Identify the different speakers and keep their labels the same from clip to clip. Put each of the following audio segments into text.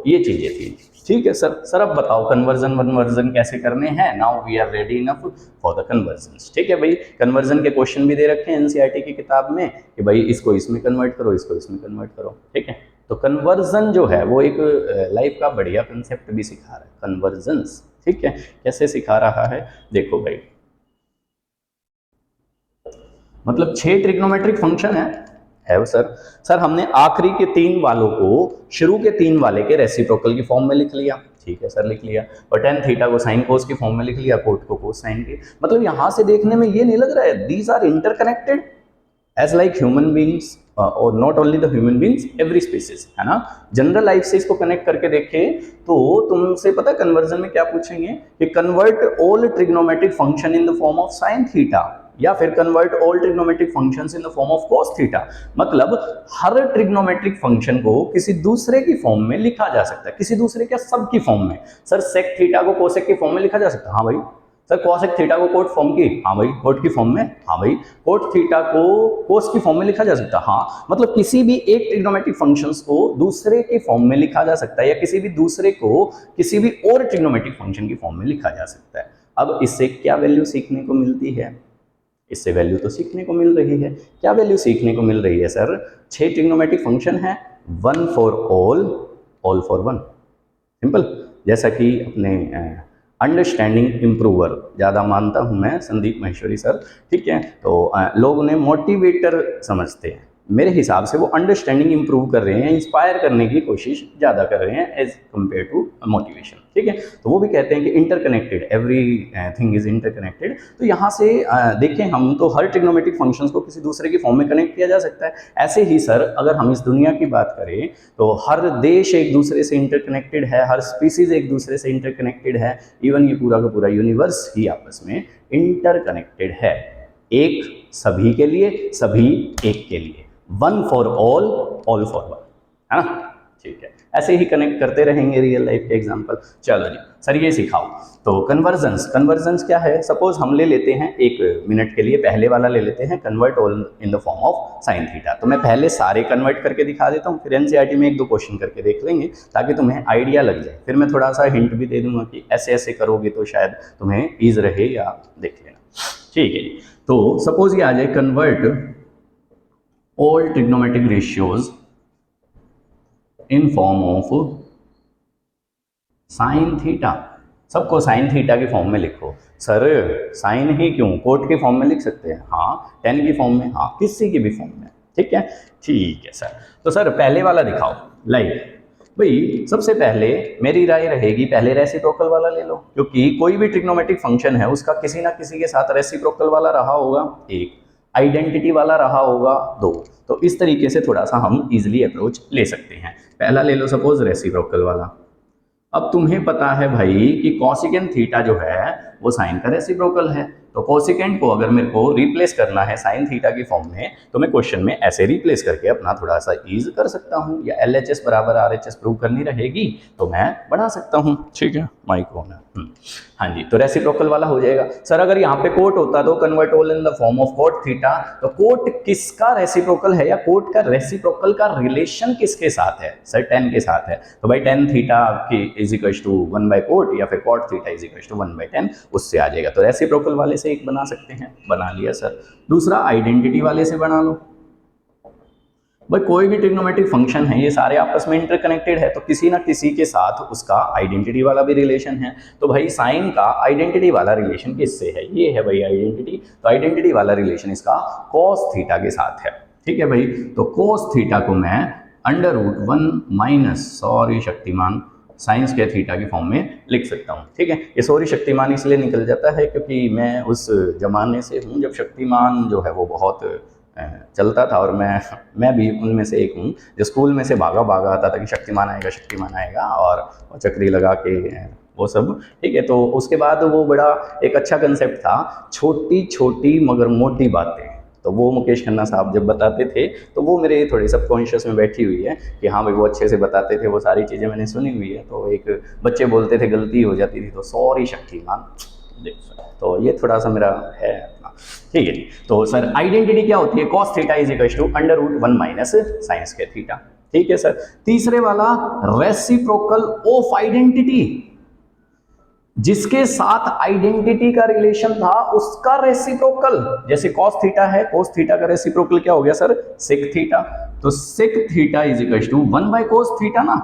Speaker 1: ये चीजें थी। ठीक है सर। सर अब बताओ कन्वर्जन वनवर्जन कैसे करने हैं। Now we are ready enough for the conversion. ठीक है भाई, कन्वर्जन के क्वेश्चन भी दे रखे हैं एनसीईआरटी की किताब में कि भाई इसको इसमें कन्वर्ट करो, इसको इसमें कन्वर्ट करो। ठीक है, तो कन्वर्जन जो है वो एक लाइफ का बढ़िया कंसेप्ट भी सिखा रहा है, कन्वर्जन्स। ठीक है, कैसे सिखा रहा है देखो भाई, मतलब 6 ट्रिग्नोमेट्रिक फंक्शन है वो सर। सर हमने आखिरी के 3 वालों को शुरू के 3 वाले के रेसिप्रोकल की फॉर्म में लिख लिया। ठीक है सर, लिख लिया। और टेन थीटा को साइन कोस की फॉर्म में लिख लिया, कोट को कोस साइन की। मतलब यहां से देखने में ये नहीं लग रहा है these are interconnected as like human beings, और not only the human beings, every species, है ना। जनरल लाइफ से इसको कनेक्ट करके देखें तो तुमसे पता कन्वर्जन में क्या पूछेंगे कि convert all trigonometric function in the form of sine theta, या फिर convert all trigonometric functions in the form of cos theta. मतलब हर ट्रिग्नोमेट्रिक फंक्शन को किसी दूसरे की फॉर्म में लिखा जा सकता है, किसी दूसरे क्या, सब की फॉर्म में। सर सेक थीटा को कोसेक की फॉर्म में लिखा जा सकता है, हाँ भाई। सर कॉसेक थीटा को कोट फॉर्म की, हाँ भाई, कोट की फॉर्म में, हाँ भाई। कोट थीटा को कोस की फॉर्म में लिखा जा सकता है, हाँ। मतलब किसी भी एक ट्रिग्नोमेट्रिक फंक्शंस को दूसरे की फॉर्म में लिखा जा सकता है, या किसी भी दूसरे को किसी भी और ट्रिग्नोमेट्रिक फंक्शन की फॉर्म में लिखा जा सकता है। अब इससे क्या वैल्यू सीखने को मिलती है? इससे वैल्यू तो सीखने को मिल रही है। क्या वैल्यू सीखने को मिल रही है सर? 6 ट्रिग्नोमेट्रिक फंक्शन है, 1 फॉर ऑल फॉर 1। सिंपल। जैसा कि अपने अंडरस्टैंडिंग इम्प्रूवर ज़्यादा मानता हूं मैं, संदीप महेश्वरी सर। ठीक है, तो लोग उन्हें मोटिवेटर समझते हैं, मेरे हिसाब से वो अंडरस्टैंडिंग इंप्रूव कर रहे हैं, इंस्पायर करने की कोशिश ज़्यादा कर रहे हैं एज कम्पेयर टू मोटिवेशन। ठीक है, तो वो भी कहते हैं कि interconnected, every thing is interconnected. तो यहाँ से देखें हम तो हर ट्रिग्नोमेट्रिक फंक्शंस को किसी दूसरे की फॉर्म में कनेक्ट किया जा सकता है। ऐसे ही सर अगर हम इस दुनिया की बात करें तो हर देश एक दूसरे से इंटरकनेक्टेड है, हर स्पीसीज एक दूसरे से इंटरकनेक्टेड है, इवन ये पूरा का पूरा यूनिवर्स ही आपस में इंटरकनेक्टेड है। एक सभी के लिए, सभी एक के लिए, 1 फॉर ऑल फॉर 1, है ना। ठीक है, ऐसे ही कनेक्ट करते रहेंगे रियल लाइफ के एग्जांपल। चलो जी सर ये सिखाओ। तो कन्वर्जन्स क्या है? सपोज हम ले लेते हैं 1 मिनट के लिए पहले वाला ले लेते हैं, convert all in the form of sine theta. तो मैं पहले सारे कन्वर्ट करके दिखा देता हूँ, फिर एनसीईआरटी में 1-2 क्वेश्चन करके देख लेंगे ताकि तुम्हें आइडिया लग जाए। फिर मैं थोड़ा सा हिंट भी दे दूंगा कि ऐसे ऐसे करोगे तो शायद तुम्हें ईज रहे, या देख लेना। ठीक है जी, तो सपोज ये आ जाए convert all trigonometric ratios in form of sin theta. सबको sin थीटा की फॉर्म में लिखो। सर साइन ही क्यों, कोट की फॉर्म में लिख सकते हैं, हाँ। टेन की फॉर्म में, हाँ, किसी की भी फॉर्म में। ठीक है, ठीक है सर। तो सर पहले वाला दिखाओ। लाइक भाई सबसे पहले मेरी राय रहेगी पहले रेसिप्रोकल वाला ले लो, क्योंकि कोई भी ट्रिग्नोमेट्रिक फंक्शन है उसका किसी ना किसी के साथ रेसिप्रोकल वाला रहा होगा 1, आइडेंटिटी वाला रहा होगा 2। तो इस तरीके से थोड़ा सा हम इजीली अप्रोच ले सकते हैं। पहला ले लो सपोज रेसिप्रोकल वाला। अब तुम्हें पता है भाई कि कोसिकेंट थीटा जो है वो साइन का रेसिप्रोकल है, तो कोसिकेंट को अगर मेरे को रिप्लेस करना है साइन थीटा की फॉर्म में तो मैं क्वेश्चन में ऐसे रिप्लेस करके अपना थोड़ा सा ईज कर सकता हूं, या LHS बराबर RHS प्रूव करनी रहेगी तो मैं बढ़ा सकता हूं। ठीक है, माइक ऑन है। हाँ जी, तो रेसिप्रोकल वाला हो जाएगा। सर अगर यहाँ पे कोट होता तो convert all in the form of cot theta, तो कोट किसका रेसिप्रोकल है, या कोट का रेसिप्रोकल का रिलेशन किसके साथ है? सर टेन के साथ है, तो भाई टेन थीटा की इज इक्वल टू 1/कोट, या फिर cot theta is equal to 1/10, उससे आ जाएगा। तो रेसिप्रोकल वाले से एक बना सकते हैं, बना लिया सर। दूसरा आइडेंटिटी वाले से बना लो। भाई कोई भी ट्रिग्नोमेट्रिक फंक्शन है ये सारे आपस में इंटरकनेक्टेड है, तो किसी ना किसी के साथ उसका आइडेंटिटी वाला भी रिलेशन है। तो भाई साइन का आइडेंटिटी वाला रिलेशन किससे है? ये है भाई आइडेंटिटी। तो आइडेंटिटी वाला रिलेशन इसका cos थीटा के साथ है। ठीक है भाई, तो cos थीटा को मैं √1 सॉरी शक्तिमान साइंस के थीटा की फॉर्म में लिख सकता हूँ। ठीक है, ये सॉरी शक्तिमान इसलिए निकल जाता है क्योंकि मैं उस जमाने से हूँ जब शक्तिमान जो है वो बहुत चलता था, और मैं भी उनमें से एक हूँ जो स्कूल में से भागा आता था कि शक्तिमान आएगा, और चक्री लगा के वो सब। ठीक है, तो उसके बाद वो बड़ा एक अच्छा कंसेप्ट था, छोटी छोटी मगर मोटी बातें। तो वो मुकेश खन्ना साहब जब बताते थे तो वो मेरे थोड़े सबकॉन्शियस में बैठी हुई है कि हाँ भाई वो अच्छे से बताते थे, वो सारी चीज़ें मैंने सुनी हुई है। तो एक बच्चे बोलते थे गलती हो जाती थी तो सॉरी शक्तिमान, देख। तो ये थोड़ा सा मेरा है। ठीक है जी, तो सर आइडेंटिटी क्या होती है? cos theta is equal to √1 sine के थीटा। ठीक है सर। तीसरे वाला रेसिप्रोकल ऑफ आइडेंटिटी, जिसके साथ आइडेंटिटी का रिलेशन था उसका रेसिप्रोकल। जैसे cos थीटा है, cos थीटा का रेसिप्रोकल क्या हो गया सर, sec थीटा। तो sec theta is equal to 1/cos theta ना,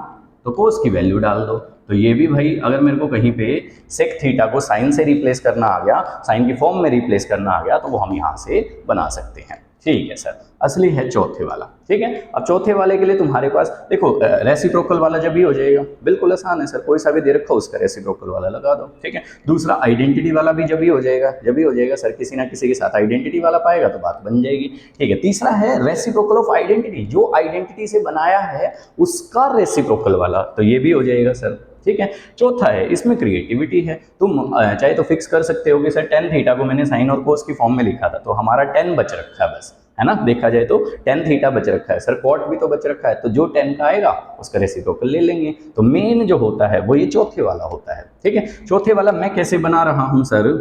Speaker 1: तो cos की वैल्यू डाल दो। तो ये भी भाई अगर मेरे को कहीं पे sec थीटा को sin से रिप्लेस करना आ गया, sin की फॉर्म में रिप्लेस करना आ गया, तो वो हम यहां से बना सकते हैं। ठीक है सर, असली है चौथे वाला। ठीक है, अब चौथे वाले के लिए तुम्हारे पास देखो रेसिप्रोकल वाला जब भी हो जाएगा, बिल्कुल आसान है सर, कोई सा भी दे रखा उसका रेसिप्रोकल वाला लगा दो। ठीक है, दूसरा आइडेंटिटी वाला भी जब भी हो जाएगा, जब भी हो जाएगा सर, किसी ना किसी के साथ आइडेंटिटी वाला पाएगा तो बात बन जाएगी। ठीक है, तीसरा है रेसिप्रोकल ऑफ आइडेंटिटी, जो आइडेंटिटी से बनाया है उसका रेसिप्रोकल वाला, तो ये भी हो जाएगा सर। ठीक है, चौथा है, इसमें क्रिएटिविटी है। तुम चाहे तो फिक्स कर सकते हो कि सर tan थीटा को मैंने साइन और कोस की फॉर्म में लिखा था, तो हमारा tan बच रखा है बस, है ना, देखा जाए तो tan थीटा बच रखा है सर, cot भी तो बच रखा है, तो जो tan का आएगा उसका रेसिप्रोकल ले लेंगे। तो मेन जो होता है वो ये चौथे वाला होता है। ठीक है, चौथे वाला मैं कैसे बना रहा हूं सर,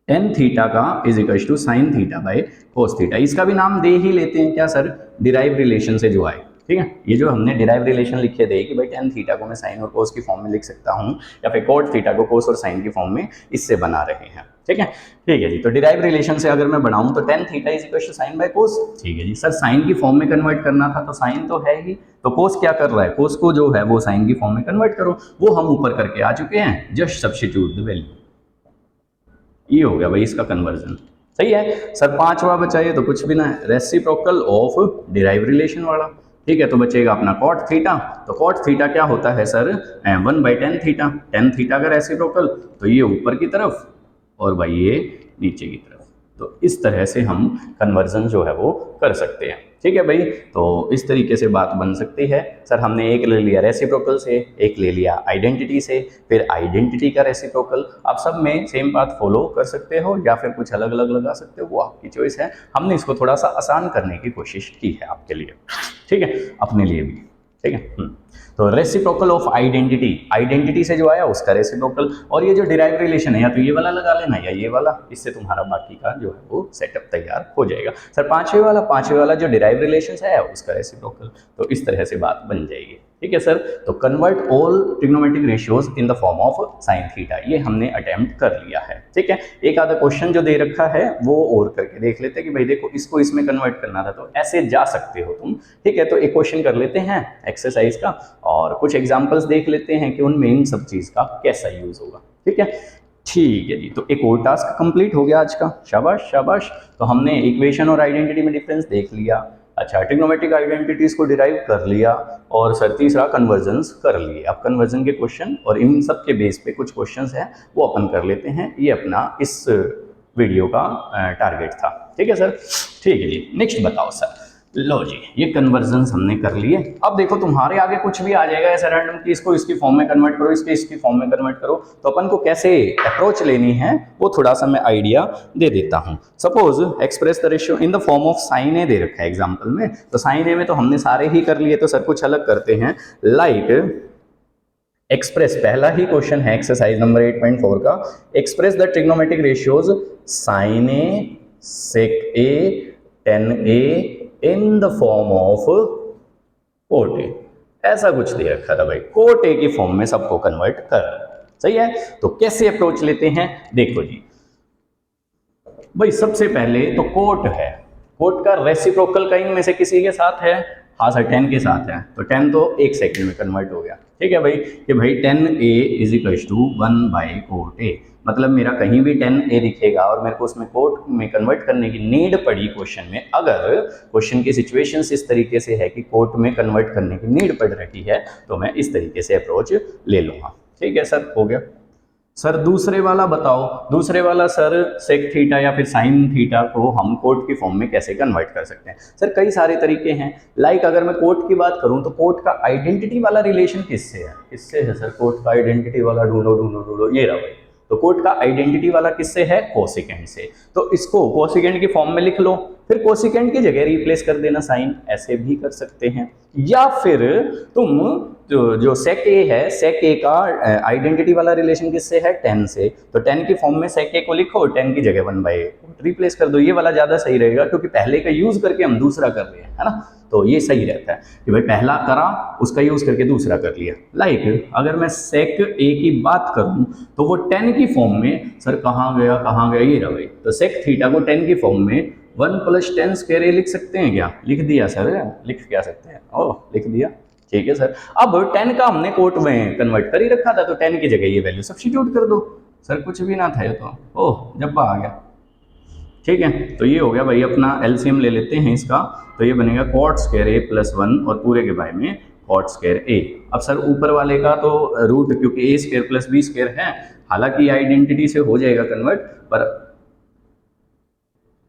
Speaker 1: tan थीटा का is equal to sine theta by cos theta. इसका भी नाम दे ही लेते हैं क्या सर, डिराइव रिलेशन से जो आए। ठीक है, ये जो हमने डिराइव रिलेशन लिखे थे कि भाई tan थीटा को मैं साइन और कोस की फॉर्म में लिख सकता हूं, या फिर cot थीटा को कोस और साइन की फॉर्म में, इससे बना रहे हैं। ठीक है, ठीक है जी। तो डिराइव रिलेशन से अगर मैं बनाऊं तो tan theta is equal to sine by cos. ठीक है जी सर, साइन की फॉर्म में कन्वर्ट करना था तो साइन तो है ही, तो कोस क्या कर रहा है, कोस को जो है वो साइन की फॉर्म में कन्वर्ट करो, वो हम ऊपर करके आ चुके हैं, जस्ट सब्स्टिट्यूट द वैल्यू। ये हो गया भाई इसका कन्वर्जन। सही है सर, पांचवा बचा ये तो कुछ भी ना है, रेसिप्रोकल ऑफ डिराइव रिलेशन वाला। ठीक है, तो बचेगा अपना cot थीटा। तो cot थीटा क्या होता है sir, 1/tan theta, tan theta का रेसिप्रोकल, तो ये ऊपर की तरफ और भाई ये नीचे की तरफ। तो इस तरह से हम कन्वर्जन जो है वो कर सकते हैं। ठीक है भाई, तो इस तरीके से बात बन सकती है सर। हमने एक ले लिया रेसिप्रोकल से, एक ले लिया आइडेंटिटी से, फिर आइडेंटिटी का रेसिप्रोकल। आप सब में सेम बात फॉलो कर सकते हो या फिर कुछ अलग अलग लगा सकते हो, वो आपकी चॉइस है। हमने इसको थोड़ा सा आसान करने की कोशिश की है आपके लिए, ठीक है, अपने लिए भी। ठीक है, तो रेसिप्रोकल ऑफ आइडेंटिटी, आइडेंटिटी से जो आया उसका रेसिप्रोकल, और ये जो डिराइव रिलेशन है या तो ये वाला लगा लेना या ये वाला, इससे तुम्हारा बाकी का जो है वो सेटअप तैयार हो जाएगा सर। पांचवे वाला जो डिराइव रिलेशन है उसका रेसिप्रोकल, तो इस तरह से बात बन जाएगी। ठीक है सर, तो convert all trigonometric ratios in the form of sine theta, ये हमने अटेम्प्ट कर लिया है। ठीक है, एक आधा क्वेश्चन जो दे रखा है वो और करके देख लेते हैं कि भाई देखो इसको इसमें कन्वर्ट करना था, तो ऐसे जा सकते हो तुम। ठीक है, तो एक क्वेश्चन कर लेते हैं एक्सरसाइज का और कुछ एग्जांपल्स देख लेते हैं कि उनमें इन सब चीज का कैसा यूज होगा। ठीक है, ठीक है जी, तो एक और टास्क कंप्लीट हो गया आज का, शाबाश शाबाश। तो हमने इक्वेशन और आइडेंटिटी में डिफरेंस देख लिया, अच्छा ट्रिग्नोमेट्रिक आइडेंटिटीज को डिराइव कर लिया, और सर तीसरा कन्वर्जन्स कर लिए। अब कन्वर्जन के क्वेश्चन और इन सब के बेस पे कुछ क्वेश्चंस हैं वो अपन कर लेते हैं, ये अपना इस वीडियो का टारगेट था। ठीक है सर, ठीक है जी, नेक्स्ट बताओ सर। लो जी, ये कन्वर्जन्स हमने कर लिए। अब देखो तुम्हारे आगे कुछ भी आ जाएगा ऐसा रैंडम कि इसको इसकी फॉर्म में कन्वर्ट करो, इसके इसकी फॉर्म में कन्वर्ट करो, तो अपन को कैसे अप्रोच लेनी है वो थोड़ा सा मैं आइडिया दे देता हूं। Suppose express the ratio in the form of sine A दे रखा है एग्जांपल में, तो साइन ए में तो हमने सारे ही कर लिए, तो सर कुछ अलग करते हैं। लाइक एक्सप्रेस, पहला ही क्वेश्चन है एक्सरसाइज नंबर 8.4 का, express the trigonometric ratios sine A, sec A, tan A in the form of cot A. ऐसा कुछ दे रखा था भाई, कोट ए की फॉर्म में सबको कन्वर्ट कर। सही है, तो कैसे अप्रोच लेते हैं देखो जी भाई। सबसे पहले तो कोट है, कोट का रेसिप्रोकल का इनमें से किसी के साथ है, हाँ सर 10 के साथ है, तो 10 तो एक सेकंड में कन्वर्ट हो गया। ठीक है भाई, कि भाई 10a इज इक्वल टू 1/कोट ए, मतलब मेरा कहीं भी 10a दिखेगा और मेरे को उसमें कोट में कन्वर्ट करने की नीड पड़ी क्वेश्चन में, अगर क्वेश्चन की सिचुएशन इस तरीके से है कि कोट में कन्वर्ट करने की नीड पड़ रही है, तो मैं इस तरीके से अप्रोच ले लूंगा। ठीक है सर, हो गया। सर दूसरे वाला बताओ, दूसरे वाला सर सेक थीटा या फिर साइन थीटा को हम कोट की फॉर्म में कैसे कन्वर्ट कर सकते हैं। सर कई सारे तरीके हैं, लाइक अगर मैं कोट की बात करूं तो कोट का आइडेंटिटी वाला रिलेशन किससे है, किससे है सर, कोट का आइडेंटिटी वाला ढूंढो ढूंढो ढूंढो, ये रहा भाई। तो कोट का आइडेंटिटी वाला किससे है, कोसेकेंड से, तो इसको कोसेकेंड की फॉर्म में लिख लो, फिर कोसिकेंट की जगह रिप्लेस कर देना साइन, ऐसे भी कर सकते हैं। या फिर तुम जो सेक ए है, सेक ए का आइडेंटिटी वाला रिलेशन किससे है, tan से, तो tan की फॉर्म में सेक ए को लिखो, tan की जगह 1/a रिप्लेस कर दो। ये वाला ज्यादा सही रहेगा क्योंकि पहले का यूज करके हम दूसरा कर रहे हैं, है ना, तो ये सही रहता है कि भाई पहला करा उसका यूज करके दूसरा कर लिया। लाइक अगर मैं सेक ए की बात करूं तो वो tan की फॉर्म में, सर कहाँ गया ये रहा भाई, तो सेक थीटा को tan की फॉर्म में 1 + tan स्क्वायर ए लिख सकते हैं क्या, लिख दिया सर, लिख क्या सकते हैं, ओह लिख दिया, ठीक है सर। अब tan का हमने कोट में कन्वर्ट कर ही रखा था, तो tan की जगह ये वैल्यू सब्स्टिट्यूट कर दो, सर कुछ भी ना था ये तो, ओह जब्बा आ गया, ठीक है। तो ये हो गया भाई, अपना एलसीएम ले लेते हैं इसका, तो ये बनेगा cot स्क्वायर a + 1 और पूरे के बाय में cot स्क्वायर a। अब सर ऊपर वाले का तो रूट, क्योंकि a स्क्वायर + b स्क्वायर है, हालांकि आइडेंटिटी से हो जाएगा कन्वर्ट, पर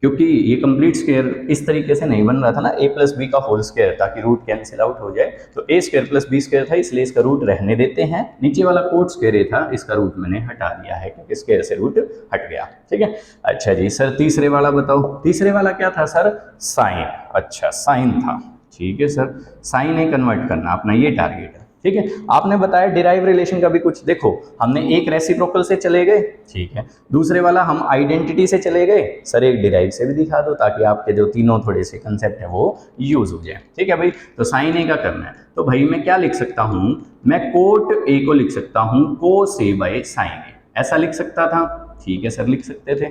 Speaker 1: क्योंकि ये कंप्लीट स्क्वायर इस तरीके से नहीं बन रहा था ना, a + b का होल स्क्वायर, ताकि रूट कैंसिल आउट हो जाए, तो a स्क्वायर + b स्क्वायर था, इसलिए इसका रूट रहने देते हैं। नीचे वाला cot स्क्वायर a था, इसका रूट मैंने हटा दिया है क्योंकि स्क्वायर से रूट हट गया, ठीक है। अच्छा जी सर, तीसरे वाला बताओ, तीसरे वाला क्या था सर, साइन, अच्छा साइन था, ठीक है सर, साइन ए कन्वर्ट करना अपना ये टारगेट है, ठीक है। आपने बताया डिराइव रिलेशन का भी कुछ, देखो हमने एक रेसिप्रोकल से चले गए, ठीक है, दूसरे वाला हम आइडेंटिटी से चले गए, सर एक डिराइव से भी दिखा दो ताकि आपके जो तीनों थोड़े से कंसेप्ट है वो यूज हो जाए, ठीक है भाई। तो साइन ए का करना है, तो भाई मैं क्या लिख सकता हूं, मैं कोट ए को लिख सकता हूं कोस ए बाय साइन ए, ऐसा लिख सकता था, ठीक है सर लिख सकते थे।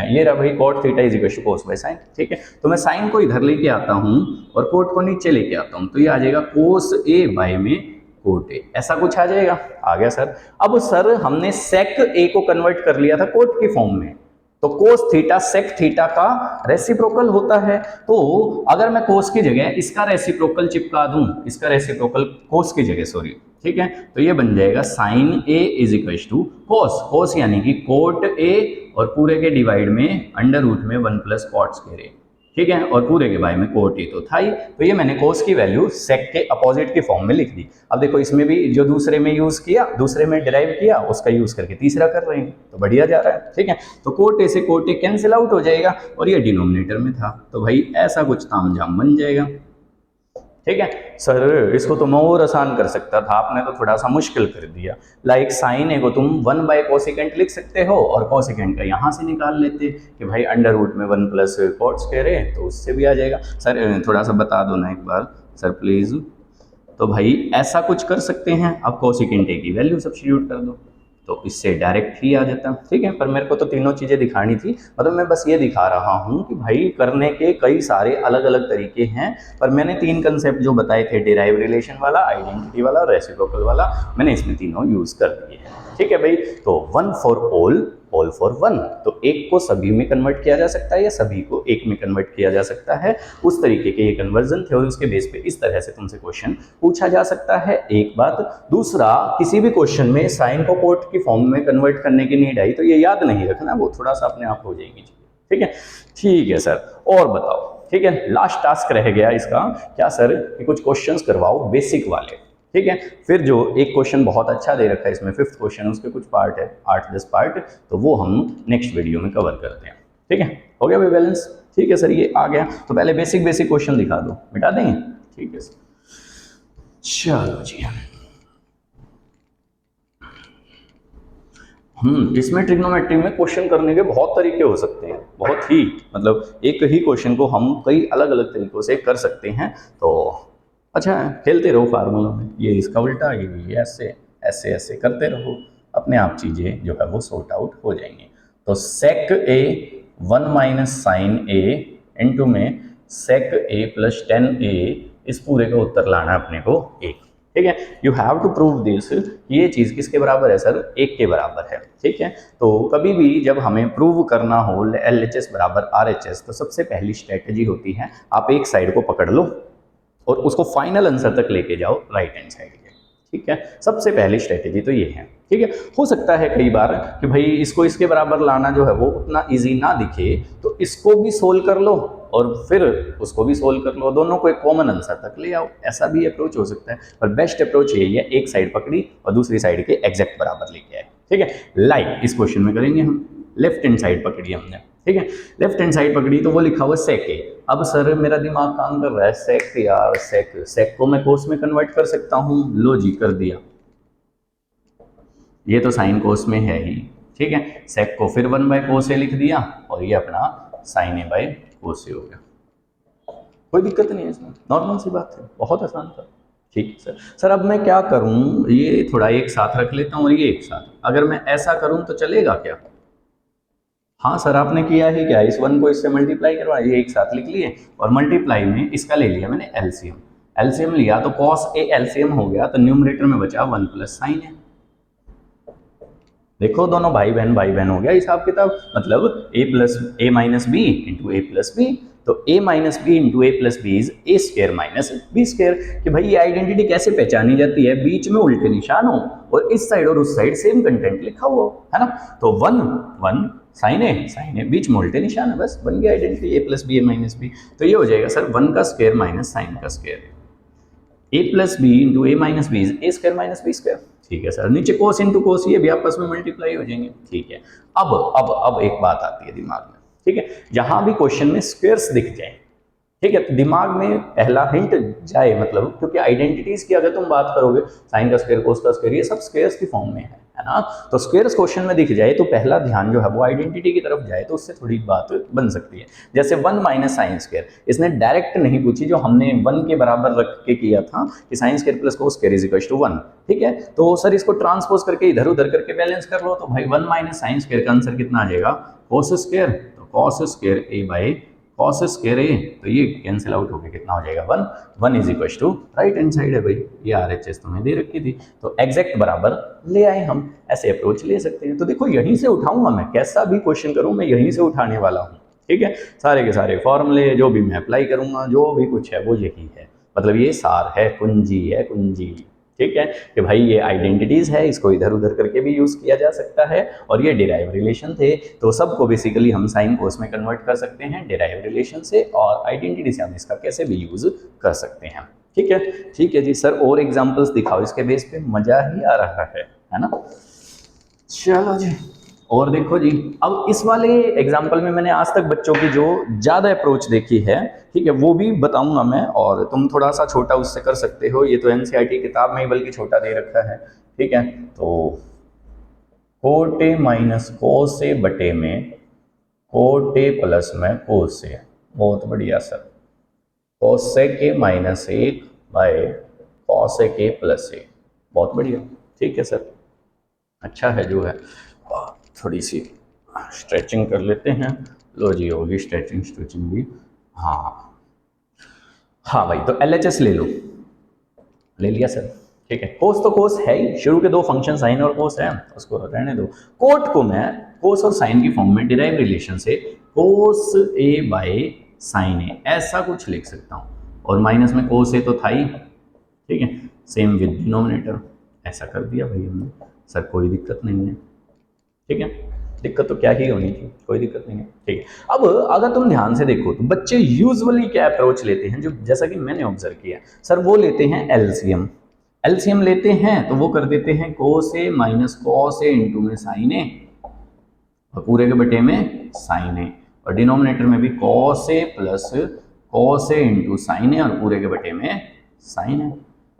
Speaker 1: ये रहा भाई cot theta = cos by sine, ठीक है। तो मैं साइन को इधर लेके आता हूं और कोट को नीचे लेके आता हूं, तो ये आ जाएगा कोस ए बाय में कोट ए, ऐसा कुछ आ जाएगा, आ गया सर। अब सर हमने सेक ए को कन्वर्ट कर लिया था कोट की फॉर्म में, तो कोस थीटा सेक थीटा का रेसिप्रोकल होता है, तो अगर मैं कोस की जगह इसका रेसिप्रोकल चिपका दूं, इसका रेसिप्रोकल कोस की जगह, सॉरी, ठीक है, तो ये बन जाएगा साइन ए = कोस, कोस यानी कि कोट ए और पूरे के डिवाइड में √1 + cot स्क्वायर ए, ठीक है, और पूरे के बाय में कोट ए तो था ही, तो ये मैंने कोस की वैल्यू सेक के अपोजिट की फॉर्म में लिख दी। अब देखो इसमें भी जो दूसरे में यूज किया, दूसरे में डिराइव किया, उसका यूज करके तीसरा कर रहे हैं, तो बढ़िया जा रहा है, ठीक है। तो कोट ए से कोट ए कैंसिल आउट हो जाएगा और ये डिनोमिनेटर में था, तो भाई ऐसा कुछ तामझाम बन जाएगा, ठीक है सर। इसको तो मैं और आसान कर सकता था, आपने तो थोड़ा सा मुश्किल कर दिया। लाइक साइन ए को तुम 1/कोसिकेंट लिख सकते हो और कोसिकेंट का यहाँ से निकाल लेते कि भाई √1 + cot स्क्वायर ए, तो उससे भी आ जाएगा। सर थोड़ा सा बता दो ना एक बार सर प्लीज, तो भाई ऐसा कुछ कर सकते हैं। अब कोसिकेंट ए की वैल्यू सब्स्टिट्यूट कर दो, तो इससे डायरेक्ट ही आ जाता, ठीक है। पर मेरे को तो तीनों चीज़ें दिखानी थी, मतलब मैं बस ये दिखा रहा हूँ कि भाई करने के कई सारे अलग अलग तरीके हैं, पर मैंने 3 कंसेप्ट जो बताए थे, डिराइव रिलेशन वाला, आइडेंटिटी वाला, रेसिप्रोकल वाला, मैंने इसमें तीनों यूज़ कर दिए हैं, ठीक है भाई। तो 1 फॉर ऑल फॉर 1, तो एक को सभी में कन्वर्ट किया जा सकता है या सभी को एक में कन्वर्ट किया जा सकता है, उस तरीके के ये कन्वर्जन थे और उसके बेस पे इस तरह से तुमसे क्वेश्चन पूछा जा सकता है, एक बात। दूसरा, किसी भी क्वेश्चन में साइन को कोट की फॉर्म में कन्वर्ट करने की नीड आई तो ये याद नहीं रखना, वो थोड़ा सा अपने आप हो जाएगी, ठीक है, ठीक है सर। और बताओ, ठीक है, लास्ट टास्क रह गया इसका, क्या सर कि कुछ क्वेश्चंस करवाओ बेसिक वाले, ठीक है। फिर जो एक क्वेश्चन बहुत अच्छा दे रखा है इसमें 5th क्वेश्चन, उसके कुछ पार्ट है 8-10 पार्ट, तो वो हम नेक्स्ट वीडियो में कवर करते हैं, ठीक है। हो गया भाई बैलेंस, ठीक है सर, ये आ गया। तो पहले बेसिक क्वेश्चन दिखा दो, मिटा देंगे, ठीक है सर, चलो जी। इसमें ट्रिग्नोमेट्री में क्वेश्चन करने के बहुत तरीके हो सकते हैं, बहुत ही, मतलब एक ही क्वेश्चन को हम कई अलग अलग तरीकों से कर सकते हैं। तो अच्छा, खेलते रहो फार्मूलों में, ये इसका उल्टा, ये ऐसे ऐसे ऐसे करते रहो, अपने आप चीज़ें जो है वो सॉर्ट आउट हो जाएंगी। तो सेक ए 1 - साइन ए इंटू में सेक ए + tan a, इस पूरे का उत्तर लाना अपने को 1, ठीक है। You have to prove this, ये चीज़ किसके बराबर है सर, 1 के बराबर है, ठीक है। तो कभी भी जब हमें प्रूव करना हो LHS = RHS, तो सबसे पहली स्ट्रेटेजी होती है आप एक साइड को पकड़ लो और उसको फाइनल आंसर तक लेके जाओ राइट हैंड साइड के, ठीक है। सबसे पहली स्ट्रेटेजी तो ये है, ठीक है। हो सकता है कई बार कि भाई इसको इसके बराबर लाना जो है वो उतना इजी ना दिखे, तो इसको भी सोल्व कर लो और फिर उसको भी सोल्व कर लो, दोनों को एक कॉमन आंसर तक ले आओ, ऐसा भी अप्रोच हो सकता है। पर बेस्ट अप्रोच यही है, एक साइड पकड़ी और दूसरी साइड के एग्जैक्ट बराबर लेके आए, ठीक है। लाइक इस क्वेश्चन में करेंगे हम, लेफ्ट हैंड साइड पकड़ी हमने, ठीक है। लेफ्ट हैंड साइड पकड़ी तो वो लिखा हुआ सेक ए। अब सर मेरा दिमाग काम कर रहा है, सेक यार, सेक को मैं कोस में कन्वर्ट कर सकता हूँ, लो जी कर दिया, ये तो साइन कोस में है ही, ठीक है। सेक को फिर 1/cos ए लिख दिया और ये अपना साइन a/cos ए हो गया। कोई दिक्कत नहीं है इसमें, नॉर्मल सी बात है, बहुत आसान था। ठीक है सर। सर अब मैं क्या करूं, ये थोड़ा एक साथ रख लेता हूं और ये एक साथ, अगर मैं ऐसा करूं तो चलेगा क्या? हाँ सर, आपने किया ही क्या, इस 1 को इससे मल्टीप्लाई करवाया, ये एक साथ लिख लिए और मल्टीप्लाई में इसका ले लिया मैंने एलसीएम। एलसीएम लिया तो cos a एलसीएम हो गया, तो न्यूमरेटर में बचा 1 + sin a। देखो दोनों भाई बहन हो गया हिसाब किताब, मतलब a - b × a + b, तो a - b × a + b is a² - b²। कि भाई ये आइडेंटिटी कैसे पहचानी जाती है, बीच में उल्टे निशान हो और इस साइड और उस साइड सेम कंटेंट लिखा हुआ हो, है ना। तो 1 sin a बीच में उल्टे निशान है, बस बन गया identity a + b a - b। तो ये हो जाएगा sir 1² - sin का², a + b × a - b is a² - b²। ठीक है सर, नीचे cos × cos ये भी आपस में मल्टीप्लाई हो जाएंगे। ठीक है। अब एक बात आती है दिमाग में, ठीक है, जहां भी क्वेश्चन में स्क्वायर्स दिख जाए, ठीक है, तो दिमाग में पहला हिंट जाए, मतलब क्योंकि आइडेंटिटीज की अगर तुम बात करोगे, साइन का², कोस का², ये सब स्क्वायर्स की फॉर्म में है ना। तो स्क्वायर्स क्वेश्चन में दिख जाए तो पहला ध्यान जो है वो आइडेंटिटी की तरफ जाए, तो उससे थोड़ी बात बन सकती है। जैसे 1 - sin², इसने डायरेक्ट नहीं पूछी, जो हमने 1 के बराबर रख के किया था कि sin² + cos² = 1, ठीक है। तो सर इसको ट्रांसपोज करके इधर उधर करके बैलेंस कर लो, तो भाई 1 - sin² का आंसर कितना आ जाएगा, cos², तो cos² a/cos², तो ये कैंसिल आउट होकर कितना हो जाएगा, 1 = राइट हैंड साइड है भाई, ये RHS तुम्हें दे रखी थी, तो एग्जैक्ट बराबर ले आए हम, ऐसे अप्रोच ले सकते हैं। तो देखो यहीं से उठाऊंगा मैं, कैसा भी क्वेश्चन करूं मैं यहीं से उठाने वाला हूं, ठीक है। सारे के सारे फॉर्मूले जो भी मैं अप्लाई करूंगा, जो भी कुछ है वो यही है, मतलब ये सार है, कुंजी है, कुंजी, ठीक है। कि भाई ये आइडेंटिटीज है, इसको इधर उधर करके भी यूज किया जा सकता है, और ये डिराइव रिलेशन थे, तो सबको बेसिकली हम साइन कोस में कन्वर्ट कर सकते हैं डिराइव रिलेशन से, और आइडेंटिटी से हम इसका कैसे भी यूज कर सकते हैं। ठीक है, ठीक है जी सर, और एग्जांपल्स दिखाओ, इसके बेस पे मजा ही आ रहा है ना। चलो जी, और देखो जी, अब इस वाले एग्जाम्पल में मैंने आज तक बच्चों की जो ज़्यादा अप्रोच देखी है, ठीक है, वो भी बताऊंगा मैं, और तुम थोड़ा सा छोटा उससे कर सकते हो, ये तो एनसीईआरटी किताब में ही बल्कि छोटा दे रखा है, ठीक है। तो cot a - cos a बटे में cot a प्लस में cos a, बहुत बढ़िया sir, cosec a - 1/cosec a + a, बहुत बढ़िया, ठीक है सर, अच्छा है जो है। थोड़ी सी स्ट्रेचिंग कर लेते हैं, लो जी होगी स्ट्रेचिंग भी। हाँ हाँ भाई, तो LHS ले लो, ले लिया सर, ठीक है। कोस तो कोस है ही, शुरू के 2 फंक्शन साइन और कोस है, उसको रहने दो। कोट को मैं कोस और साइन की फॉर्म में डिराइव रिलेशन से कोस a/sin a ऐसा कुछ लिख सकता हूँ, और माइनस में कोस a तो था ही, ठीक है, सेम विद डिनोमिनेटर, ऐसा कर दिया भाई हमने। सर कोई दिक्कत नहीं है, ठीक है, दिक्कत तो क्या ही होनी थी, कोई दिक्कत नहीं है, ठीक है। अब अगर तुम ध्यान से देखो तो बच्चे यूजुअली क्या अप्रोच लेते हैं, जो जैसा कि मैंने ऑब्जर्व किया, सर वो लेते हैं एलसीएम। एलसीएम लेते हैं तो वो कर देते हैं cos a - cos a × में sin a, और पूरे के बटे में sin a, और डिनोमिनेटर में भी cos a + cos a × sin a, और पूरे के बटे में sin a।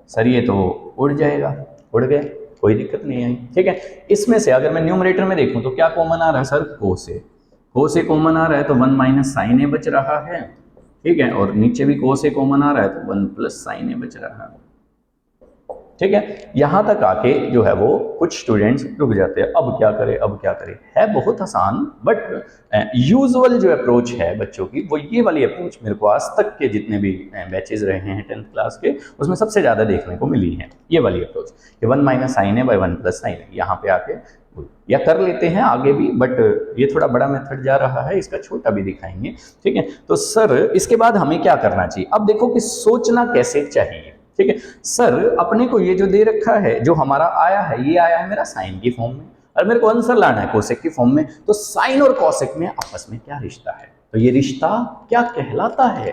Speaker 1: सर ये तो उड़ जाएगा, उड़ गए, कोई दिक्कत नहीं आई, ठीक है। इसमें से अगर मैं न्यूमरेटर में देखूं तो क्या कॉमन आ रहा है सर, cos a कॉमन आ रहा है, तो 1 - sin a बच रहा है, ठीक है, और नीचे भी cos a कॉमन आ रहा है, तो 1 + sin a बच रहा है, ठीक है। यहां तक आके जो है वो कुछ स्टूडेंट्स रुक जाते हैं, अब क्या करें, अब क्या करें, है बहुत आसान, बट यूजुअल जो अप्रोच है बच्चों की, वो ये वाली अप्रोच मेरे को आज तक के जितने भी बैचेज रहे हैं 10th क्लास के, उसमें सबसे ज़्यादा देखने को मिली है ये वाली अप्रोच, कि 1 - sin a / 1 + sin a, यहाँ पे आके या कर लेते हैं आगे भी, बट ये थोड़ा बड़ा मेथड जा रहा है, इसका छोटा भी दिखाएंगे, ठीक है। तो सर इसके बाद हमें क्या करना चाहिए, अब देखो कि सोचना कैसे चाहिए, ठीक है। सर अपने को ये जो दे रखा है, जो हमारा आया है, ये आया है मेरा साइन की फॉर्म में, और मेरे को आंसर लाना है कोसेक की फॉर्म में, तो साइन और कोसेक में आपस में क्या रिश्ता है, तो ये रिश्ता क्या कहलाता है,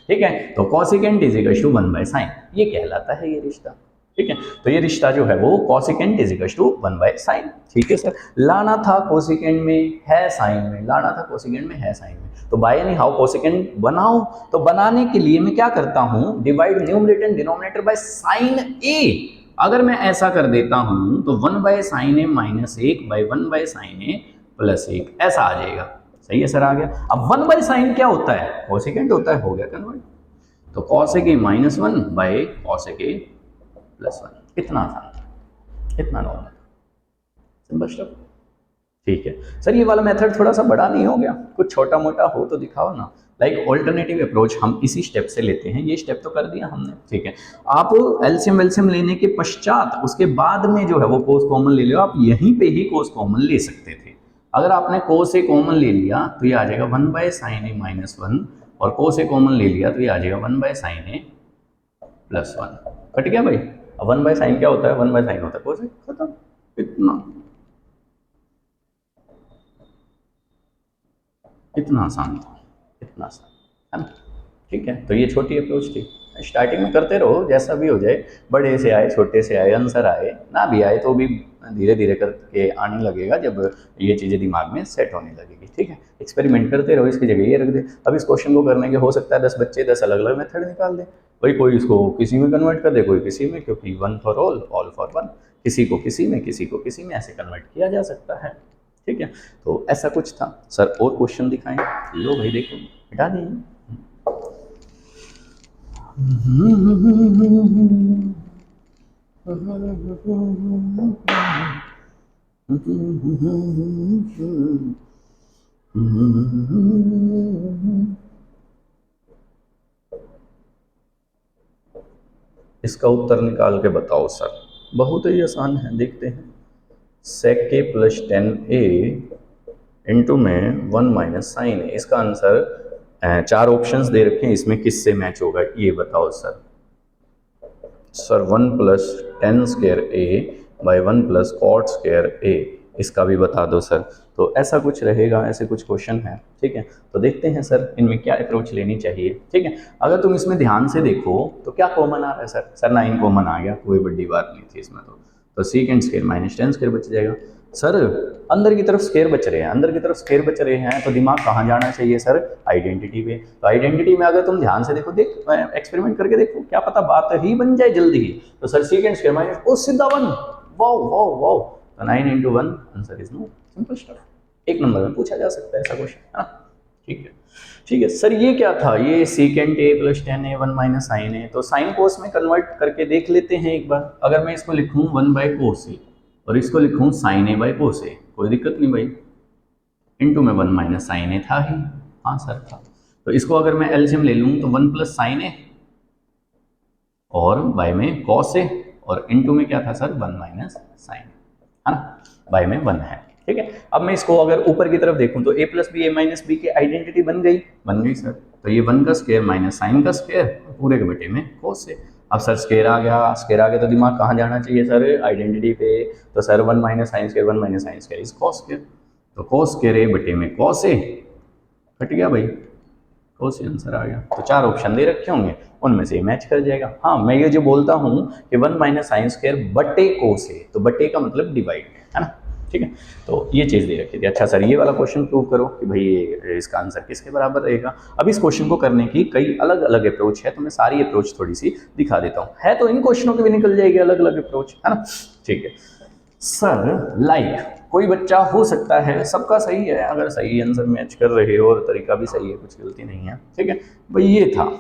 Speaker 1: ठीक है। तो कोसेकेंट = 1/sin, ये कहलाता है ये रिश्ता, ठीक है। तो ये रिश्ता जो है वो cosecant is equal to 1/sin। ठीक है सर, लाना था कोसिकेंट में है साइन में, लाना था कोसिकेंट में है साइन में, तो बाय एनी हाउ कोसिकेंट बनाओ। तो बनाने के लिए मैं क्या करता हूं, divide numerator and denominator by sine A. अगर मैं ऐसा कर देता हूं तो 1/sin a minus 1/1/sin a plus 1 ऐसा आ जाएगा। सही है सर, आ गया। अब 1/sin क्या होता है, कोसिकेंट होता है, हो गया कन्वर्ट। तो cos a minus 1/cos a plus 1, इतना आसान, इतना नॉर्मल, सिंपल स्टफ। ठीक है सर, ये वाला मेथड थोड़ा सा बड़ा नहीं हो गया, कुछ छोटा मोटा हो तो दिखाओ ना। लाइक ऑल्टरनेटिव अप्रोच हम इसी स्टेप से लेते हैं, ये स्टेप तो कर दिया हमने। ठीक है, आप एलसीएम वेलसीएम लेने के पश्चात उसके बाद में जो है वो कोस कॉमन ले लो, आप यहीं पे ही कोस कॉमन ले सकते थे। अगर आपने कोस ए कॉमन ले लिया तो ये आ जाएगा 1/sin a माइनस 1, और कोस ए कॉमन ले लिया तो ये आ जाएगा 1/sin a प्लस 1। कट गया भाई। अब 1/sin क्या होता है, 1/sin होता है कोस ए, खत्म। इतना इतना आसान था, इतना आसान, है ना। ठीक है, तो ये छोटी अप्रोच थी। स्टार्टिंग में करते रहो, जैसा भी हो जाए, बड़े से आए छोटे से आए आंसर आए ना भी आए तो भी धीरे धीरे करके आने लगेगा जब ये चीज़ें दिमाग में सेट होने लगेगी। ठीक है, एक्सपेरिमेंट करते रहो, इसकी जगह ये रख दे। अब इस क्वेश्चन को करने के हो सकता है 10 बच्चे 10 अलग अलग मेथड निकाल दे, भाई कोई इसको किसी में कन्वर्ट कर दे, कोई किसी में, क्योंकि one for all for one, किसी को किसी में, किसी को किसी में, ऐसे कन्वर्ट किया जा सकता है। ठीक है, तो ऐसा कुछ था सर। और क्वेश्चन दिखाएं, लो भाई देखो, हटा दीजिए। इसका उत्तर निकाल के बताओ सर। बहुत ही आसान है, देखते हैं। sec a plus 10a into में 1 - sin a, इसका आंसर 4 ऑप्शंस दे रखे हैं, इसमें किससे मैच होगा ये बताओ sir. Sir 1 + tan² a by 1 + cot² a, इसका भी बता दो सर। तो ऐसा कुछ रहेगा, ऐसे कुछ क्वेश्चन है। ठीक है, तो देखते हैं सर इनमें क्या अप्रोच लेनी चाहिए। ठीक है, अगर तुम इसमें ध्यान से देखो तो क्या कॉमन आ रहा है सर, सर 9 कॉमन आ गया, कोई बड़ी बात नहीं थी इसमें। तो sec² माइनस tan² बच जाएगा। सर अंदर की तरफ स्क्वायर बच रहे हैं, अंदर की तरफ स्क्वायर बच रहे हैं, तो दिमाग कहाँ जाना चाहिए सर, आइडेंटिटी पे। तो आइडेंटिटी में अगर तुम ध्यान से देखो, एक्सपेरिमेंट करके देखो, क्या पता बात ही बन जाए जल्दी ही। तो सर sec² माइनस ओ सीधा 1, वाओ वाओ वाओ। तो 9 × 1 answer is no, simple stuff. एक नंबर में पूछा जा सकता है ऐसा क्वेश्चन, है ना। ठीक है, ठीक है सर, ये क्या था, ये sec a plus 10a 1 - sin a, तो साइन कोस में कन्वर्ट करके देख लेते हैं एक बार। अगर मैं इसको लिखूं 1/cos a और इसको लिखूं sin a/cos a, कोई दिक्कत नहीं भाई। इंटू में 1 - sin a था ही, हाँ सर था। तो इसको अगर मैं एलसीएम ले लूं तो 1 + sin a और बाय में cos a, और इंटू में क्या था सर 1 - sin, है ना, बाय में 1 है। ठीक है, अब मैं इसको अगर ऊपर की तरफ देखूं तो a + b a - b की आइडेंटिटी बन गई सर। तो ये 1 का स्क्वायर माइनस साइन का स्क्वायर पूरे के बेटे में cos a। अब सर स्क्वायर आ गया, तो दिमाग कहाँ जाना चाहिए सर, आइडेंटिटी पे। तो sir 1 - sin², 1 - sin² is cos², तो cos² a बटे में cos a, कट गया भाई, cos a आंसर आ गया। तो 4 ऑप्शन दे रखे होंगे, उनमें से मैच कर जाएगा। हाँ, मैं ये जो बोलता हूँ कि 1 - sin² बटे cos a, तो बटे का मतलब डिवाइड, है ना। ठीक है, तो ये चीज़ दे रखी थी। अच्छा सर, ये वाला क्वेश्चन प्रूव करो कि भाई इसका आंसर किसके बराबर रहेगा। अब इस क्वेश्चन को करने की कई अलग अलग अप्रोच है, तो मैं सारी अप्रोच थोड़ी सी दिखा देता हूँ। है तो इन क्वेश्चनों की भी निकल जाएगी अलग अलग अप्रोच, है ना। ठीक है सर, लाइक कोई बच्चा हो सकता है, सबका सही है, अगर सही आंसर मैच कर रहे हो और तरीका भी सही है, कुछ गलती नहीं है। ठीक है भाई, ये था,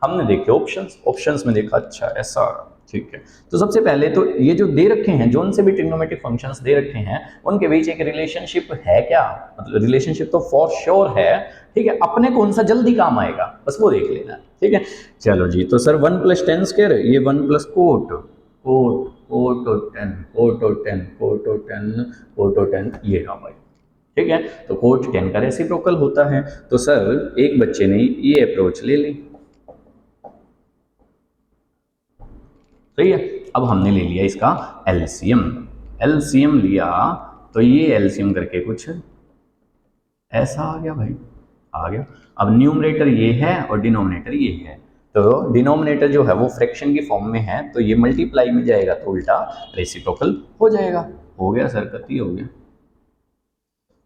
Speaker 1: हमने देखे ऑप्शंस में देखा, अच्छा ऐसा। ठीक है, तो सबसे पहले तो ये जो दे रखे हैं, जो उनसे भी ट्रिग्नोमेट्रिक फंक्शंस दे रखे हैं, उनके बीच एक रिलेशनशिप है क्या, मतलब रिलेशनशिप तो फॉर श्योर है। ठीक है, अपने कौन सा जल्दी काम आएगा बस वो देख लेना। ठीक है, चलो जी। तो सर 1 + tan², ये 1 + cot, ये रहा भाई। ठीक है, तो cot 10 का रेसिप्रोकल होता है। तो सर एक बच्चे ने ये अप्रोच ले ली, सही है। अब हमने ले लिया इसका एलसीएम लिया, तो ये एलसीएम करके कुछ ऐसा आ गया भाई, आ गया। अब न्यूमरेटर ये है और डिनोमिनेटर ये है, तो डिनोमिनेटर जो है वो फ्रैक्शन की फॉर्म में है, तो ये मल्टीप्लाई में जाएगा तो उल्टा रेसिप्रोकल हो जाएगा। हो गया सर, कती हो गया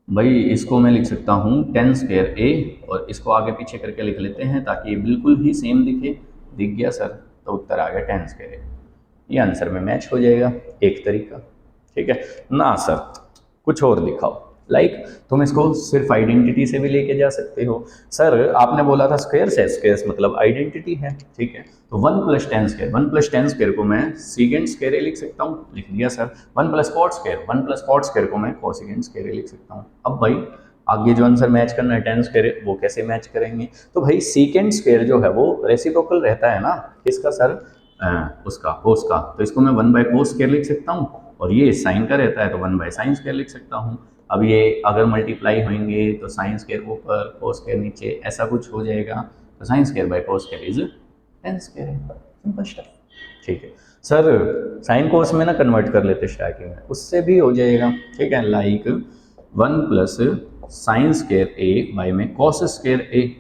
Speaker 1: भाई। इसको मैं लिख सकता हूँ 10 स्क्वायर ए, और इसको आगे पीछे करके लिख लेते हैं ताकि ये बिल्कुल ही सेम दिखे। दिख गया सर, तो उत्तर आ गया 10 स्क्वायर ए। ये आंसर में मैच हो जाएगा एक तरीका। ठीक है ना सर, कुछ और दिखाओ। तुम इसको सिर्फ आइडेंटिटी से भी लेके जा सकते हो। सर आपने बोला था स्क्वायर से, स्क्वायर मतलब आइडेंटिटी है। ठीक है, तो 1 + 10 स्क्वायर, 1 + 10 स्क्वायर को मैं सीकेंड स्क्वायर ए लिख सकता हूँ। लिख दिया sir. 1 + cot square, 1 + cot square को मैं कोसेकेंड स्क्वायर ए लिख सकता हूँ। अब भाई आगे जो आंसर मैच करना है 10 स्क्वायर वो कैसे मैच करेंगे? तो भाई सीकेंड स्क्वायर जो है वो रेसिप्रोकल रहता है ना किसका सर? उसका कोस का। तो इसको मैं 1/कोस स्क्वायर लिख सकता हूँ, और ये साइन का रहता है तो 1/साइन स्क्वायर लिख सकता हूँ। अब ये अगर मल्टीप्लाई होंगे तो साइन स्क्वायर ऊपर कोस स्क्वायर नीचे, ऐसा कुछ हो जाएगा। तो sine square cos square is 10 square है। Simple stuff. ठीक है सर, साइन कोस में ना कन्वर्ट कर लेते स्टार्टिंग में, उससे भी हो जाएगा। ठीक है, 1 + साइन स्क्वायर ए बाई में कॉस स्क्वायर ए,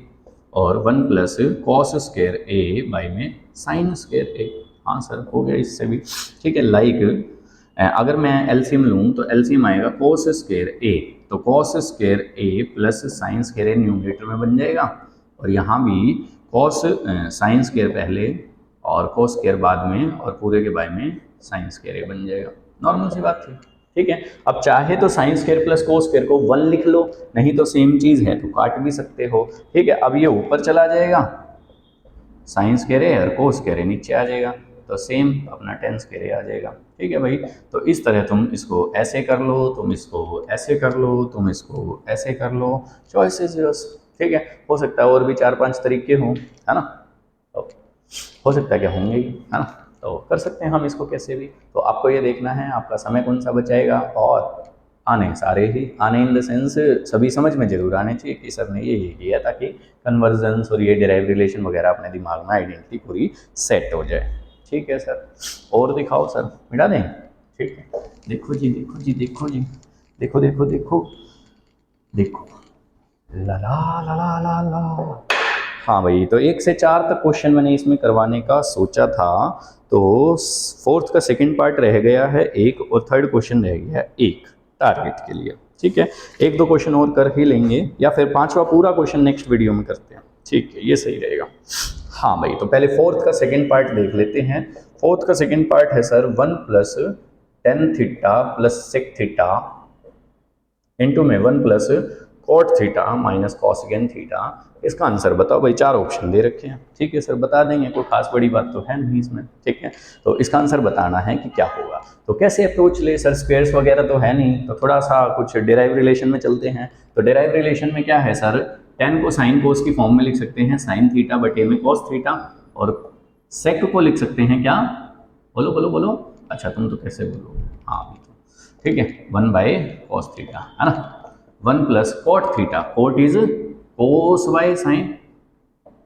Speaker 1: और 1 + कॉस स्क्वायर ए बाई में साइन स्क्वायर ए। हाँ सर, हो गया इससे भी। ठीक है, अगर मैं एलसीएम लूँ तो एलसीएम आएगा कोस स्क्वायर ए, तो कोस स्क्वायर ए प्लस साइन स्क्वायर ए न्यूमरेटर में बन जाएगा, और यहाँ भी कॉस साइन स्क्वायर पहले और कोस स्क्वायर बाद में, और पूरे के बारे में साइन स्क्वायर ए बन जाएगा। नॉर्मल सी बात थी। ठीक है, अब चाहे तो sine square plus cos square को 1 लिख लो, नहीं तो सेम चीज़ है तो काट भी सकते हो। ठीक है, अब ये ऊपर चला जाएगा साइन स्क्वायर ए और कोस स्क्वायर ए नीचे आ जाएगा, तो सेम अपना 10 स्क्वायर ए आ जाएगा। ठीक है भाई, तो इस तरह तुम इसको ऐसे कर लो, तुम इसको ऐसे कर लो, तुम इसको ऐसे कर लो, चॉइस इज योर्स। ठीक है, हो सकता है और भी 4-5 तरीके हों, है ना? तो हो सकता है कि होंगे ही, है ना? तो कर सकते हैं हम इसको कैसे भी। तो आपको ये देखना है आपका समय कौन सा बचाएगा, और आने सारे ही आने इन द सेंस सभी समझ में जरूर आने चाहिए कि सर ने ये किया, ताकि कन्वर्जन्स और ये डिराइव रिलेशन वगैरह अपने दिमाग में आइडेंटिटी पूरी सेट हो जाए। ठीक है सर, और दिखाओ सर, मिटा दें? ठीक है, देखो जी देखो जी देखो जी, देखो देखो देखो देखो, ला ला ला ला ला ला। हाँ भाई, तो 1 से 4 तक क्वेश्चन मैंने इसमें करवाने का सोचा था, तो 4th का सेकंड पार्ट रह गया है एक, और 3rd क्वेश्चन रह गया है एक टारगेट के लिए। ठीक है, 1-2 क्वेश्चन और कर ही लेंगे, या फिर 5वां पूरा क्वेश्चन नेक्स्ट वीडियो में करते हैं। ठीक है, ये सही रहेगा। हाँ भाई, तो पहले 4th का सेकंड पार्ट देख लेते हैं। 4th का सेकंड पार्ट है sir 1 + tan theta plus sec theta into में 1 + cot theta minus cosecant theta. इसका आंसर बताओ भाई, 4 ऑप्शन दे रखे हैं। ठीक है सर, बता देंगे, कोई खास बड़ी बात तो है नहीं इसमें। ठीक है, तो इसका आंसर बताना है कि क्या होगा। तो कैसे अप्रोच ले सर, स्क्वायर्स वगैरह तो है नहीं, तो थोड़ा सा कुछ डिराइव रिलेशन में चलते हैं। तो डिराइव रिलेशन में क्या है सर, tan को साइन कोस की फॉर्म में लिख सकते हैं, साइन थीटा बटे में कॉस थीटा, और सेक को लिख सकते हैं क्या? बोलो बोलो बोलो। अच्छा तुम तो कैसे बोलो, हाँ अभी तो ठीक है, 1/cos थीटा, है ना? 1 + cot theta, cot is cos by sine,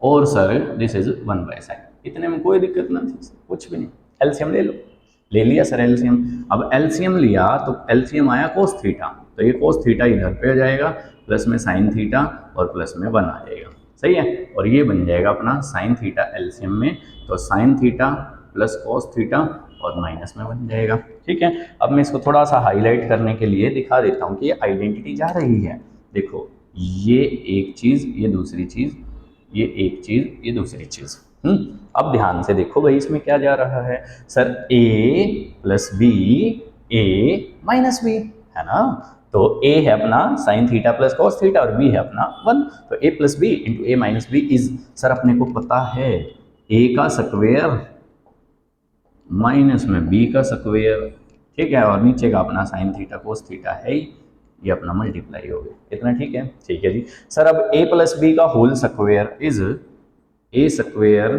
Speaker 1: और सर दिस इज 1/sin। इतने में कोई दिक्कत ना थी, कुछ भी नहीं। एलसीएम ले लो, ले लिया सर एलसीएम। अब एलसीएम लिया तो एलसीएम आया cos थीटा, तो ये cos थीटा इधर पे आ जाएगा, प्लस में sin थीटा, और प्लस में 1 आ जाएगा। सही है, और ये बन जाएगा अपना sin थीटा एलसीएम में, तो sin theta plus cos theta और माइनस में बन जाएगा। ठीक है, अब मैं इसको थोड़ा सा हाईलाइट करने के लिए दिखा देता हूँ कि ये आइडेंटिटी जा रही है। देखो, ये एक चीज़, ये दूसरी चीज़, ये एक चीज़, ये दूसरी चीज़। अब ध्यान से देखो भाई, इसमें क्या जा रहा है sir, a + b, a - b, है ना? तो a है अपना sin theta plus cos theta, और b है अपना 1, तो a + b × a - b is, sir अपने को पता है a का स्क्वायर माइनस में b का स्क्वायर। ठीक है, और नीचे का अपना sin थीटा cos थीटा है ही, ये अपना मल्टीप्लाई हो गया। इतना ठीक है? ठीक है जी सर। अब a + b का whole square is a square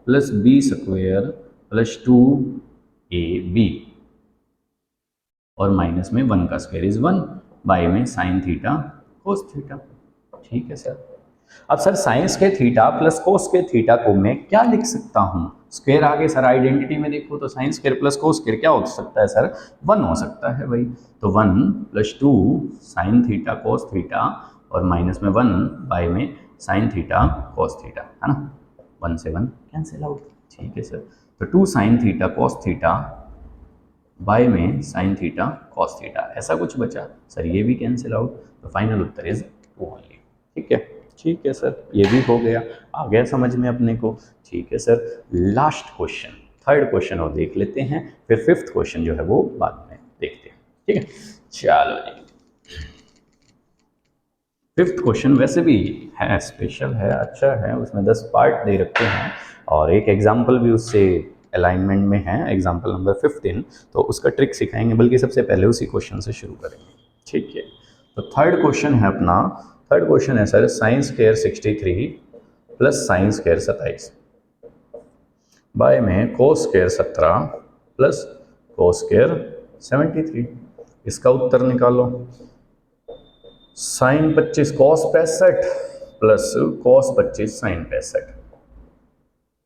Speaker 1: plus b square plus 2ab, और माइनस में 1 का स्क्वायर इज 1, बाय में sin थीटा cos थीटा। ठीक है सर। अब सर साइंस के थीटा प्लस कोस के थीटा को मैं क्या लिख सकता हूँ? स्क्वायर आगे सर आइडेंटिटी में देखो तो sine square plus cos square क्या हो सकता है सर? 1 हो सकता है भाई। तो 1 + 2 साइन थीटा कोस थीटा, और माइनस में 1 बाय में साइन थीटा कोस थीटा, है ना? 1 से 1 कैंसिल आउट। ठीक है सर, तो 2 sine theta cos theta by में साइन थीटा कॉस थीटा, ऐसा कुछ बचा सर, ये भी कैंसिल आउट, तो फाइनल उत्तर इज 2 ओनली। ठीक है, ठीक है सर, ये भी हो गया, आ गया समझ में अपने को। ठीक है sir, last question, third question और देख लेते हैं, फिर फिफ्थ क्वेश्चन जो है वो बाद में देखते हैं। ठीक है, चलो जी। फिफ्थ क्वेश्चन वैसे भी है स्पेशल है, अच्छा है, उसमें 10 पार्ट दे रखे हैं और एक एग्जाम्पल भी उससे अलाइनमेंट में है, एग्जाम्पल नंबर 15, तो उसका ट्रिक सिखाएंगे, बल्कि सबसे पहले उसी क्वेश्चन से शुरू करेंगे। ठीक है, तो थर्ड क्वेश्चन है अपना, थर्ड क्वेश्चन है sir sine square 63 plus sine square 27 by में cos square 17 plus cos square 73, इसका उत्तर निकालो। Sine 25 cos 65 plus cos 25 sine 65।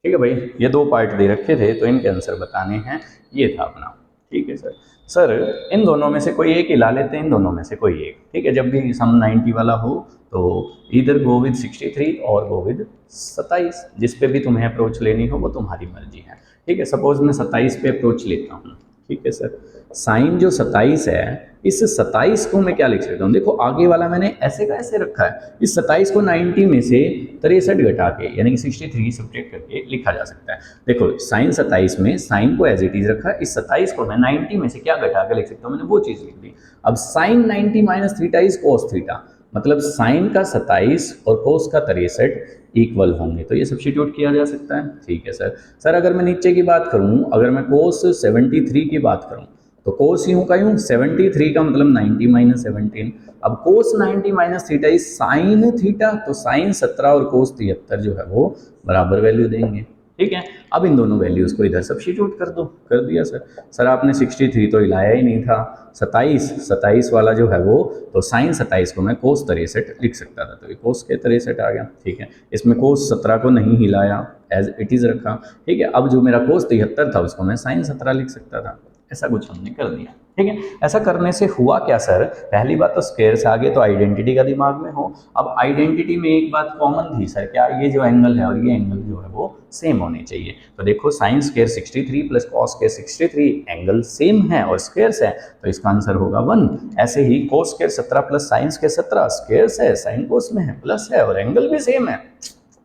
Speaker 1: ठीक है भाई, ये 2 पार्ट दे रखे थे तो इनके आंसर बताने हैं, ये था अपना। ठीक है सर, सर इन दोनों में से कोई एक ही ला लेते हैं, इन दोनों में से कोई एक। ठीक है, जब भी सम 90 वाला हो तो इधर गो विद 63 और गो विद 27, जिस पे भी तुम्हें अप्रोच लेनी हो वो तुम्हारी मर्जी है। ठीक है, सपोज मैं 27 पे अप्रोच लेता हूँ। ठीक है सर, साइन जो 27 है, इस 27 को मैं क्या लिख सकता हूँ, देखो आगे वाला मैंने ऐसे का ऐसे रखा है, इस 27 को 90 में से 63 घटा के यानी कि 63 सब्ट्रैक्ट करके लिखा जा सकता है। देखो साइन 27 में साइन को एज इट इज रखा, इस 27 को मैं 90 में से क्या घटा के लिख सकता हूँ, मैंने वो चीज़ लिख दी। अब sine 90 minus theta is cos theta, मतलब साइन का 27 और कोस का 63 इक्वल होंगे, तो ये सब्स्टिट्यूट किया जा सकता है। ठीक है सर, सर अगर मैं नीचे की बात करूं, अगर मैं कोस 73 की बात करूं तो कोस यूं का यूं 73 का मतलब 90 माइनस 17, अब कोस 90 minus theta is sine theta, तो साइन 17 और कोस 73 जो है वो बराबर वैल्यू देंगे। ठीक है, अब इन दोनों वैल्यूज को इधर सब्स्टिट्यूट कर दो, कर दिया सर। सर आपने 63 तो हिलाया ही नहीं था, 27 वाला जो है वो, तो साइन 27 को मैं कोस 63 लिख सकता था, तो ये कोस के 63 आ गया। ठीक है, इसमें कोस 17 को नहीं हिलाया, एज इट इज रखा। ठीक है, अब जो मेरा कोस 73 था उसको मैं साइन 17 लिख सकता था, ऐसा कुछ हमने कर दिया। ठीक है, ऐसा करने से हुआ क्या सर, पहली बात तो स्क्वायर से आगे तो आइडेंटिटी का दिमाग में हो। अब आइडेंटिटी में एक बात कॉमन थी सर, क्या ये जो एंगल है और ये एंगल जो है वो सेम होने चाहिए। तो देखो sign square 63 plus cos square 63 angle same है और स्क्वायर्स है, तो इसका आंसर होगा 1। ऐसे ही cos square 17 plus sine square 17 squares है, साइन कोस में है, प्लस है और एंगल भी सेम है,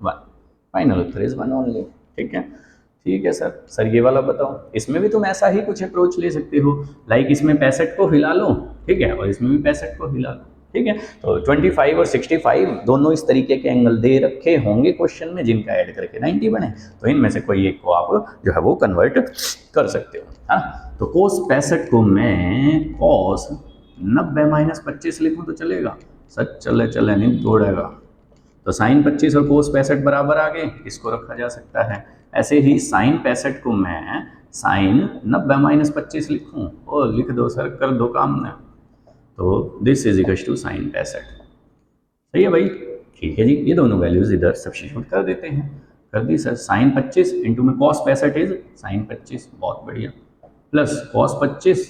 Speaker 1: 1। Final Uttar is 1 only. ठीक है, ठीक है सर, सर ये वाला बताओ, इसमें भी तुम ऐसा ही कुछ अप्रोच ले सकते हो, लाइक इसमें 65 को हिला लो, ठीक है, और इसमें भी 65 को हिला लो। ठीक है, तो 25 और 65 दोनों इस तरीके के एंगल दे रखे होंगे क्वेश्चन में, जिनका ऐड करके 90 बने, तो इनमें से कोई एक को आप जो है वो कन्वर्ट कर सकते हो। हाँ, तो कोस 65 को मैं कॉस 90 माइनस 25 लिखूँ तो चलेगा सर? चले नहीं तोड़ेगा, तो साइन 25 और कोस 65 बराबर आ गए, इसको रखा जा सकता है। ऐसे ही साइन 65 को मैं साइन 90 माइनस 25 लिखूँ, और लिख दो सर, कर दो काम में, तो this is equal to sine 65। सही है भाई? ठीक है जी, ये दोनों वैल्यूज इधर सब्स्टिट्यूट कर देते हैं, कर दी सर। साइन 25 इंटू में कॉस 65 इज साइन 25, बहुत बढ़िया, प्लस कॉस 25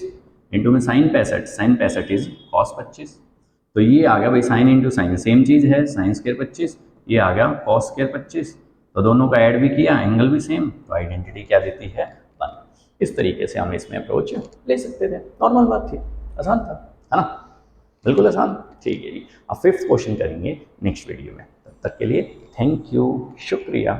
Speaker 1: इंटू में साइन 65 इज कॉस 25, तो ये आ गया भाई साइन इंटू साइन सेम चीज़ है, साइन स्क्वायर 25, ये आ गया कॉस स्क्वायर 25, तो दोनों का ऐड भी किया, एंगल भी सेम, तो आइडेंटिटी क्या देती है? 1। इस तरीके से हम इसमें अप्रोच ले सकते थे, नॉर्मल बात थी, आसान था, है ना? बिल्कुल आसान। ठीक है जी, अब फिफ्थ क्वेश्चन करेंगे नेक्स्ट वीडियो में, तब तक के लिए थैंक यू, शुक्रिया।